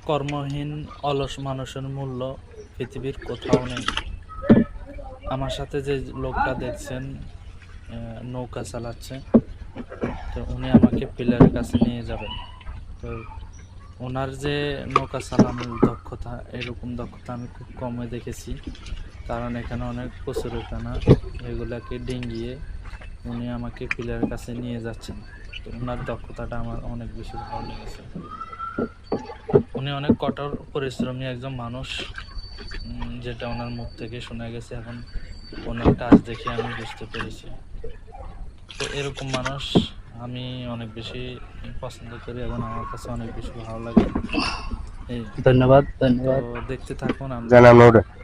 কর্মহীন অলস মানুষের মূল্য পৃথিবীর কোথাও নেই। আমার সাথে যে লোকটা দেখছেন নৌকা চালাচ্ছে, তো উনি আমাকে পিলারের কাছে নিয়ে যাবেন। তো ওনার যে নৌকা চালানোর দক্ষতা, এরকম দক্ষতা আমি খুব কমই দেখেছি। কারণ এখানে অনেক কচুরিপানা, এগুলাকে ডিঙ্গিয়ে উনি আমাকে পিলারের কাছে নিয়ে যাচ্ছেন। তো ওনার দক্ষতাটা আমার অনেক বেশি ভালো লেগেছে। উনি অনেক কঠোর পরিশ্রমী একজন মানুষ, যেটা ওনার মুখ থেকে শোনা গেছে। এখন ওনার কাজ দেখে আমি বুঝতে পেরেছি। তো এরকম মানুষ আমি অনেক বেশি পছন্দ করি এবং আমার কাছে অনেক বেশি ভালো লাগে। ধন্যবাদ তো ধন্যবাদ। দেখতে থাকুন আমরা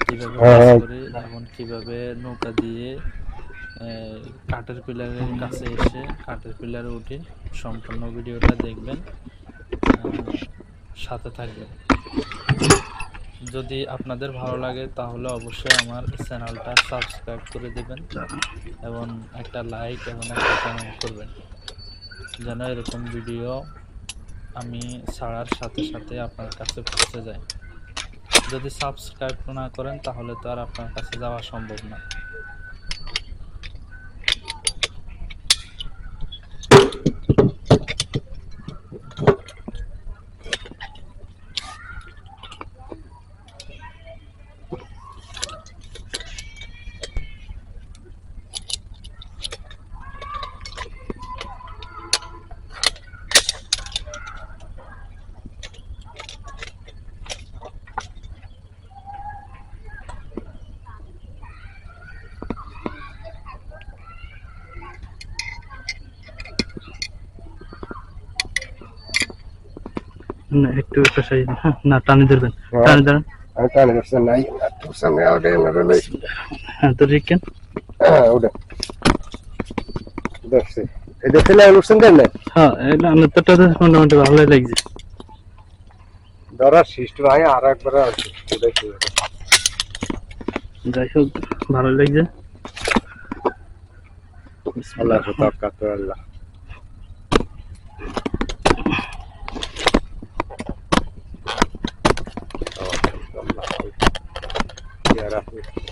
কিভাবে কাজ করি এবং কিভাবে নৌকা দিয়ে কাঠের পিলারের কাছে এসে কাঠের পিলারে উঠি। সম্পূর্ণ ভিডিওটা দেখবেন, সাথে থাকবেন। যদি আপনাদের ভালো লাগে তাহলে অবশ্যই আমার চ্যানেলটা সাবস্ক্রাইব করে দেবেন এবং একটা লাইক এবং একটা কমেন্ট করবেন, যেন এরকম ভিডিও আমি ছাড়ার সাথে সাথে আপনার কাছে পৌঁছে যায়। যদি সাবস্ক্রাইব না করেন তাহলে তো আর আপনার কাছে যাওয়া সম্ভব না। না, একটু একটা সাইজ, হ্যাঁ, না টানে ধরবেন, টানে ধরেন। আমি টানে ধরছি নাই তোর সামনে ওটা এনে হ্যাঁ, তো রিকেন ওটা ধরছি। এটা ফেলে উঠছেন কেন? হ্যাঁ, এটা আমার তো মোটামুটি ভালোই লাগছে। ধরার সৃষ্টি ভাই আর একবার আছে। যাই হোক, ভালো লাগছে। আল্লাহ তাআলা আল্লাহ। Ya Rabbi.